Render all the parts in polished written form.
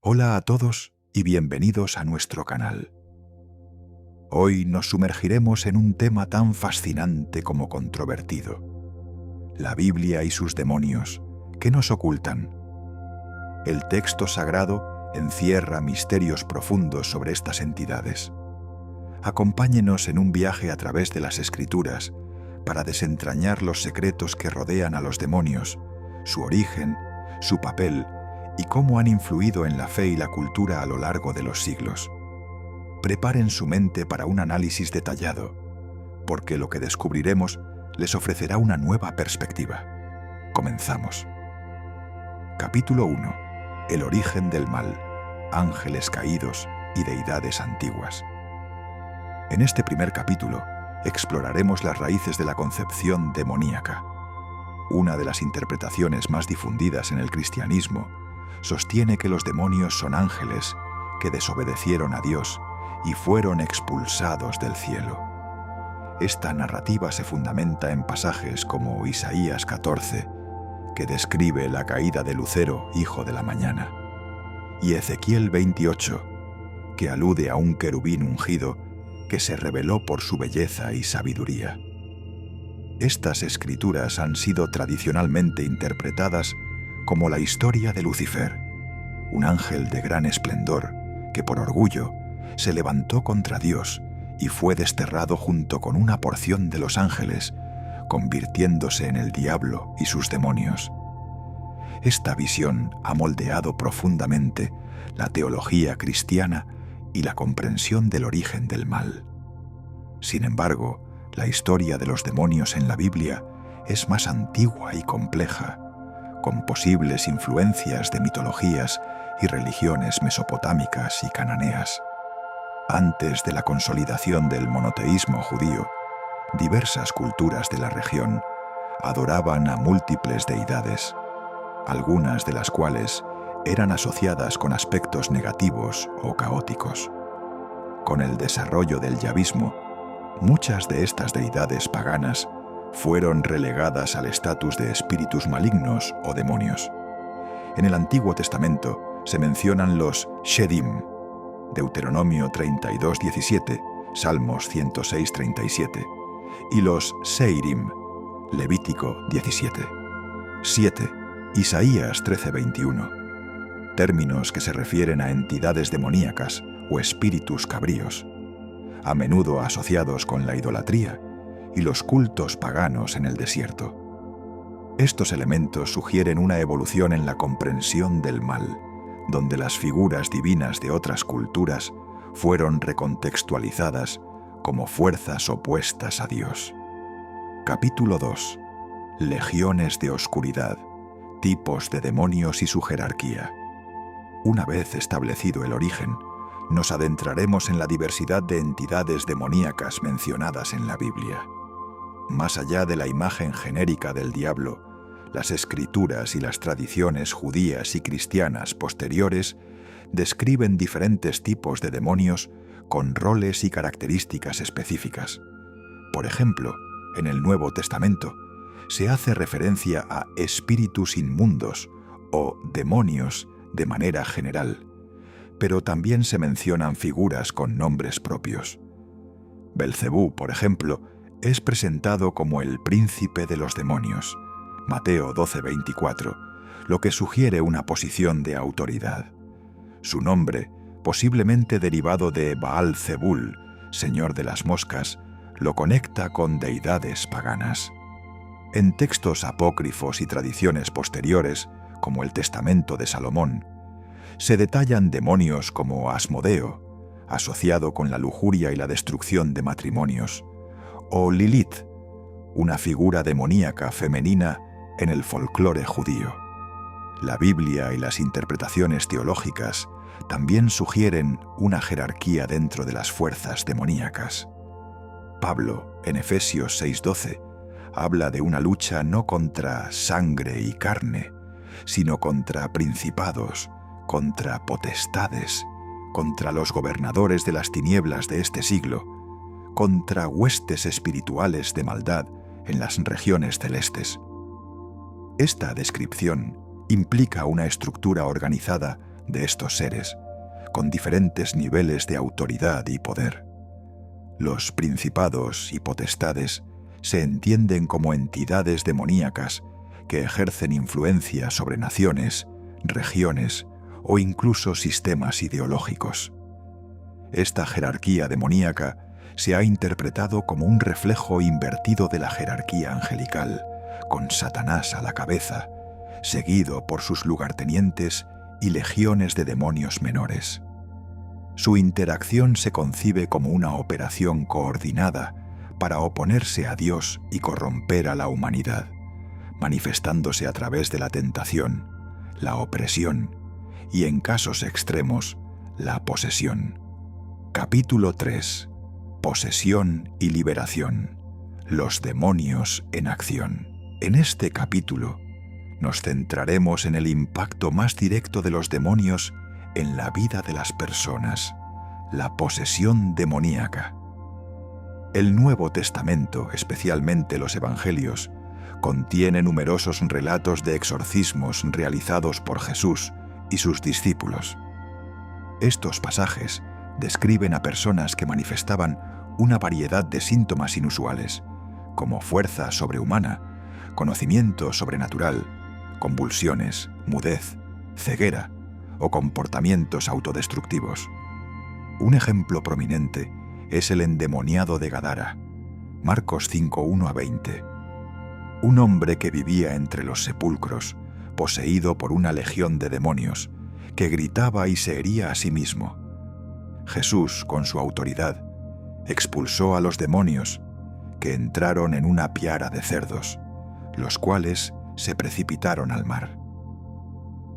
Hola a todos y bienvenidos a nuestro canal. Hoy nos sumergiremos en un tema tan fascinante como controvertido: la Biblia y sus demonios, ¿qué nos ocultan? El texto sagrado encierra misterios profundos sobre estas entidades. Acompáñenos en un viaje a través de las Escrituras para desentrañar los secretos que rodean a los demonios, su origen, su papel y cómo han influido en la fe y la cultura a lo largo de los siglos. Preparen su mente para un análisis detallado, porque lo que descubriremos les ofrecerá una nueva perspectiva. Comenzamos. Capítulo 1. El origen del mal, ángeles caídos y deidades antiguas. En este primer capítulo exploraremos las raíces de la concepción demoníaca. Una de las interpretaciones más difundidas en el cristianismo sostiene que los demonios son ángeles que desobedecieron a Dios y fueron expulsados del cielo. Esta narrativa se fundamenta en pasajes como Isaías 14, que describe la caída de Lucero, hijo de la mañana, y Ezequiel 28, que alude a un querubín ungido que se reveló por su belleza y sabiduría. Estas escrituras han sido tradicionalmente interpretadas como la historia de Lucifer, un ángel de gran esplendor que por orgullo se levantó contra Dios y fue desterrado junto con una porción de los ángeles, convirtiéndose en el diablo y sus demonios. Esta visión ha moldeado profundamente la teología cristiana y la comprensión del origen del mal. Sin embargo, la historia de los demonios en la Biblia es más antigua y compleja, con posibles influencias de mitologías y religiones mesopotámicas y cananeas. Antes de la consolidación del monoteísmo judío, diversas culturas de la región adoraban a múltiples deidades, algunas de las cuales eran asociadas con aspectos negativos o caóticos. Con el desarrollo del yavismo, muchas de estas deidades paganas fueron relegadas al estatus de espíritus malignos o demonios. En el Antiguo Testamento se mencionan los Shedim, Deuteronomio 32:17, Salmos 106:37, y los Seirim, Levítico 17:7, Isaías 13:21, términos que se refieren a entidades demoníacas o espíritus cabríos, a menudo asociados con la idolatría y los cultos paganos en el desierto. Estos elementos sugieren una evolución en la comprensión del mal, donde las figuras divinas de otras culturas fueron recontextualizadas como fuerzas opuestas a Dios. Capítulo 2. Legiones de oscuridad, tipos de demonios y su jerarquía. Una vez establecido el origen, nos adentraremos en la diversidad de entidades demoníacas mencionadas en la Biblia. Más allá de la imagen genérica del diablo, las escrituras y las tradiciones judías y cristianas posteriores describen diferentes tipos de demonios con roles y características específicas. Por ejemplo, en el Nuevo Testamento se hace referencia a espíritus inmundos o demonios de manera general, pero también se mencionan figuras con nombres propios. Belcebú, por ejemplo, es presentado como el príncipe de los demonios, Mateo 12:24, lo que sugiere una posición de autoridad. Su nombre, posiblemente derivado de Baal-Zebul, señor de las moscas, lo conecta con deidades paganas. En textos apócrifos y tradiciones posteriores, como el Testamento de Salomón, se detallan demonios como Asmodeo, asociado con la lujuria y la destrucción de matrimonios, o Lilith, una figura demoníaca femenina en el folclore judío. La Biblia y las interpretaciones teológicas también sugieren una jerarquía dentro de las fuerzas demoníacas. Pablo, en Efesios 6:12, habla de una lucha no contra sangre y carne, sino contra principados, contra potestades, contra los gobernadores de las tinieblas de este siglo, contra huestes espirituales de maldad en las regiones celestes. Esta descripción implica una estructura organizada de estos seres, con diferentes niveles de autoridad y poder. Los principados y potestades se entienden como entidades demoníacas que ejercen influencia sobre naciones, regiones o incluso sistemas ideológicos. Esta jerarquía demoníaca se ha interpretado como un reflejo invertido de la jerarquía angelical, con Satanás a la cabeza, seguido por sus lugartenientes y legiones de demonios menores. Su interacción se concibe como una operación coordinada para oponerse a Dios y corromper a la humanidad, manifestándose a través de la tentación, la opresión y, en casos extremos, la posesión. Capítulo 3. Posesión y liberación. Los demonios en acción. En este capítulo nos centraremos en el impacto más directo de los demonios en la vida de las personas, la posesión demoníaca. El Nuevo Testamento, especialmente los Evangelios, contiene numerosos relatos de exorcismos realizados por Jesús y sus discípulos. Estos pasajes describen a personas que manifestaban una variedad de síntomas inusuales, como fuerza sobrehumana, conocimiento sobrenatural, convulsiones, mudez, ceguera o comportamientos autodestructivos. Un ejemplo prominente es el endemoniado de Gadara, Marcos 5:1-20. Un hombre que vivía entre los sepulcros, poseído por una legión de demonios, que gritaba y se hería a sí mismo. Jesús, con su autoridad, expulsó a los demonios, que entraron en una piara de cerdos, los cuales se precipitaron al mar.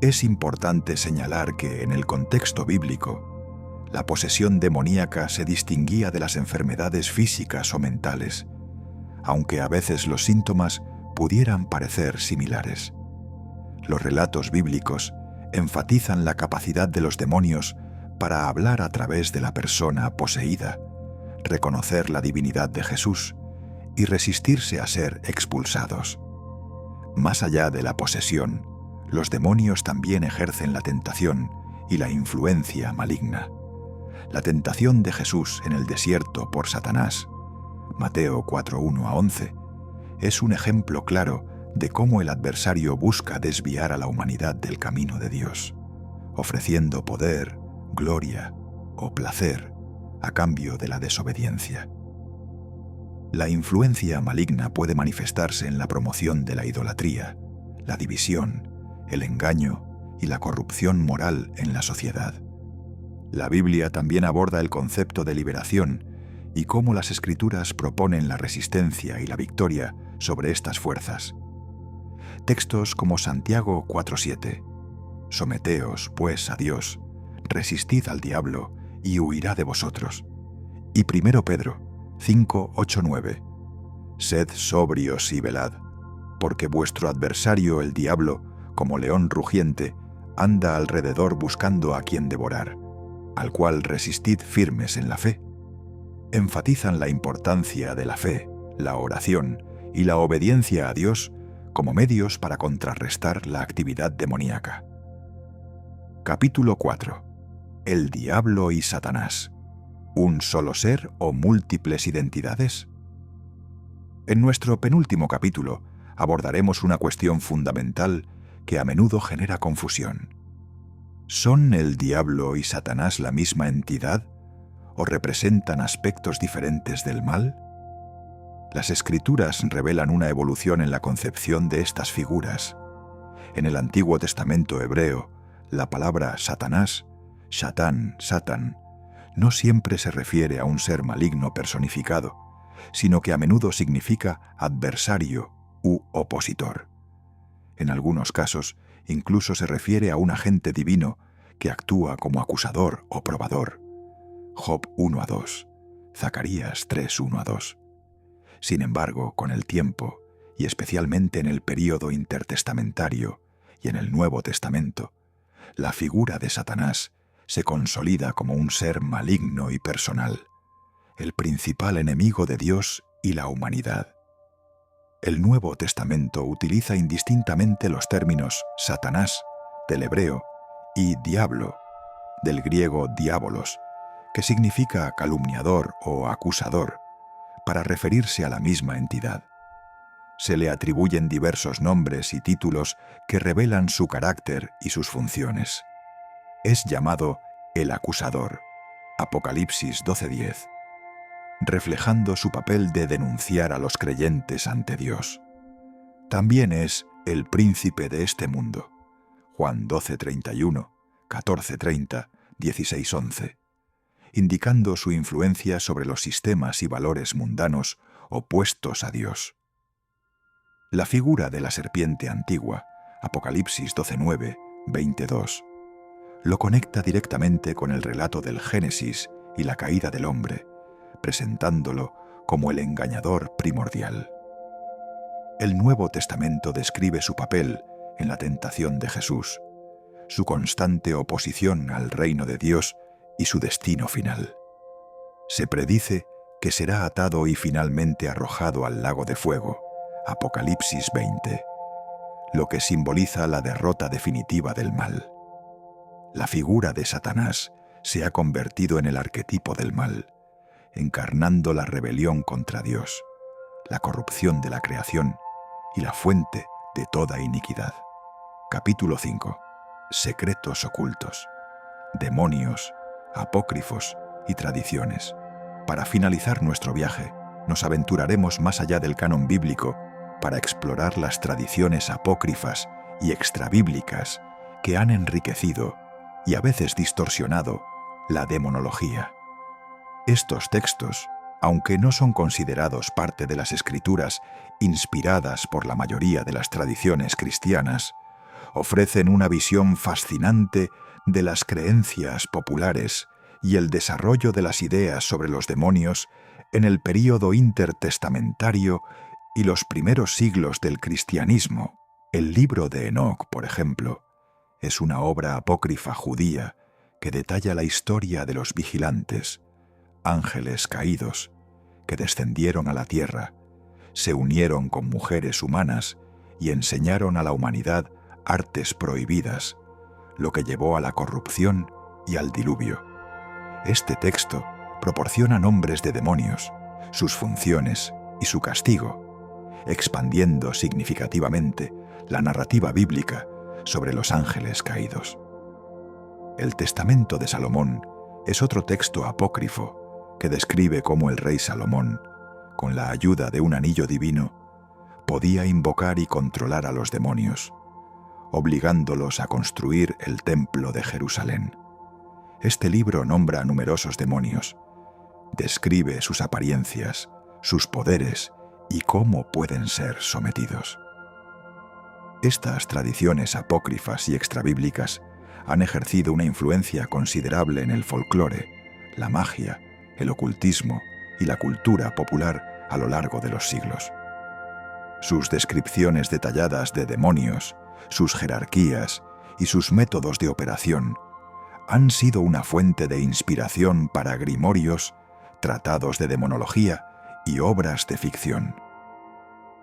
Es importante señalar que, en el contexto bíblico, la posesión demoníaca se distinguía de las enfermedades físicas o mentales, aunque a veces los síntomas pudieran parecer similares. Los relatos bíblicos enfatizan la capacidad de los demonios para hablar a través de la persona poseída, reconocer la divinidad de Jesús y resistirse a ser expulsados. Más allá de la posesión, los demonios también ejercen la tentación y la influencia maligna. La tentación de Jesús en el desierto por Satanás, Mateo 4:1-11, es un ejemplo claro de cómo el adversario busca desviar a la humanidad del camino de Dios, ofreciendo poder, gloria o placer a cambio de la desobediencia. La influencia maligna puede manifestarse en la promoción de la idolatría, la división, el engaño y la corrupción moral en la sociedad. La Biblia también aborda el concepto de liberación y cómo las Escrituras proponen la resistencia y la victoria sobre estas fuerzas. Textos como Santiago 4:7, «Someteos, pues, a Dios, resistid al diablo, y huirá de vosotros», y 1 Pedro 5:8-9, «Sed sobrios y velad, porque vuestro adversario el diablo, como león rugiente, anda alrededor buscando a quien devorar, al cual resistid firmes en la fe». Enfatizan la importancia de la fe, la oración y la obediencia a Dios como medios para contrarrestar la actividad demoníaca. Capítulo 4. El diablo y Satanás. ¿Un solo ser o múltiples identidades? En nuestro penúltimo capítulo abordaremos una cuestión fundamental que a menudo genera confusión. ¿Son el diablo y Satanás la misma entidad o representan aspectos diferentes del mal? Las Escrituras revelan una evolución en la concepción de estas figuras. En el Antiguo Testamento hebreo, la palabra Satanás, Shatán, Satan, no siempre se refiere a un ser maligno personificado, sino que a menudo significa adversario u opositor. En algunos casos, incluso se refiere a un agente divino que actúa como acusador o probador. Job 1:2, Zacarías 3:1-2. Sin embargo, con el tiempo, y especialmente en el período intertestamentario y en el Nuevo Testamento, la figura de Satanás se consolida como un ser maligno y personal, el principal enemigo de Dios y la humanidad. El Nuevo Testamento utiliza indistintamente los términos Satanás, del hebreo, y diablo, del griego diabolos, que significa calumniador o acusador, para referirse a la misma entidad. Se le atribuyen diversos nombres y títulos que revelan su carácter y sus funciones. Es llamado el acusador, Apocalipsis 12:10, reflejando su papel de denunciar a los creyentes ante Dios. También es el príncipe de este mundo, Juan 12:31, 14:30, 16:11, indicando su influencia sobre los sistemas y valores mundanos opuestos a Dios. La figura de la serpiente antigua, Apocalipsis 12:9, 22, lo conecta directamente con el relato del Génesis y la caída del hombre, presentándolo como el engañador primordial. El Nuevo Testamento describe su papel en la tentación de Jesús, su constante oposición al reino de Dios y su destino final. Se predice que será atado y finalmente arrojado al lago de fuego, Apocalipsis 20, lo que simboliza la derrota definitiva del mal. La figura de Satanás se ha convertido en el arquetipo del mal, encarnando la rebelión contra Dios, la corrupción de la creación y la fuente de toda iniquidad. Capítulo 5. Secretos ocultos, demonios, apócrifos y tradiciones. Para finalizar nuestro viaje, nos aventuraremos más allá del canon bíblico para explorar las tradiciones apócrifas y extrabíblicas que han enriquecido y a veces distorsionado la demonología. Estos textos, aunque no son considerados parte de las escrituras inspiradas por la mayoría de las tradiciones cristianas, ofrecen una visión fascinante de las creencias populares y el desarrollo de las ideas sobre los demonios en el período intertestamentario y los primeros siglos del cristianismo. El libro de Enoc, por ejemplo, es una obra apócrifa judía que detalla la historia de los vigilantes, ángeles caídos, que descendieron a la tierra, se unieron con mujeres humanas y enseñaron a la humanidad artes prohibidas, lo que llevó a la corrupción y al diluvio. Este texto proporciona nombres de demonios, sus funciones y su castigo, expandiendo significativamente la narrativa bíblica sobre los ángeles caídos. El Testamento de Salomón es otro texto apócrifo que describe cómo el rey Salomón, con la ayuda de un anillo divino, podía invocar y controlar a los demonios, obligándolos a construir el templo de Jerusalén. Este libro nombra a numerosos demonios, describe sus apariencias, sus poderes y cómo pueden ser sometidos. Estas tradiciones apócrifas y extrabíblicas han ejercido una influencia considerable en el folclore, la magia, el ocultismo y la cultura popular a lo largo de los siglos. Sus descripciones detalladas de demonios, sus jerarquías y sus métodos de operación han sido una fuente de inspiración para grimorios, tratados de demonología y obras de ficción.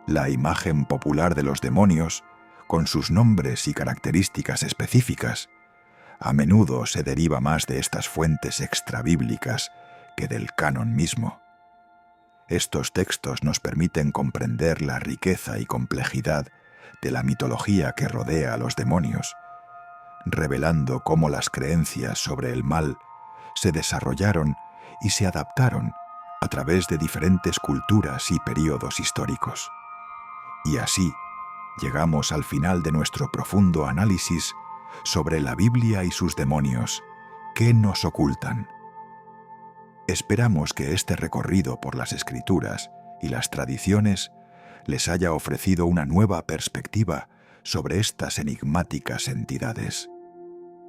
La imagen popular de los demonios, con sus nombres y características específicas, a menudo se deriva más de estas fuentes extrabíblicas que del canon mismo. Estos textos nos permiten comprender la riqueza y complejidad de la mitología que rodea a los demonios, revelando cómo las creencias sobre el mal se desarrollaron y se adaptaron a través de diferentes culturas y períodos históricos. Y así, llegamos al final de nuestro profundo análisis sobre la Biblia y sus demonios, que nos ocultan. Esperamos que este recorrido por las Escrituras y las tradiciones les haya ofrecido una nueva perspectiva sobre estas enigmáticas entidades.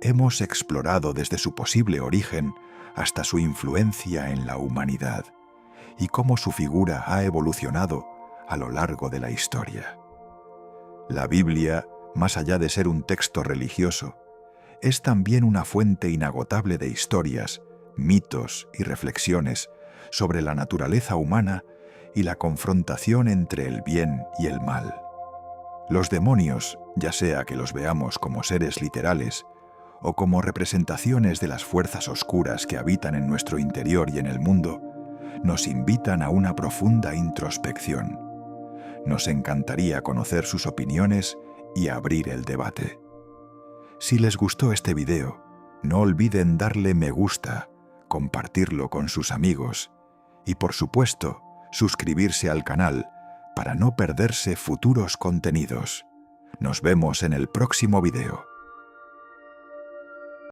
Hemos explorado desde su posible origen hasta su influencia en la humanidad y cómo su figura ha evolucionado a lo largo de la historia. La Biblia, más allá de ser un texto religioso, es también una fuente inagotable de historias, mitos y reflexiones sobre la naturaleza humana y la confrontación entre el bien y el mal. Los demonios, ya sea que los veamos como seres literales o como representaciones de las fuerzas oscuras que habitan en nuestro interior y en el mundo, nos invitan a una profunda introspección. Nos encantaría conocer sus opiniones y abrir el debate. Si les gustó este video, no olviden darle me gusta, compartirlo con sus amigos y, por supuesto, suscribirse al canal para no perderse futuros contenidos. Nos vemos en el próximo video.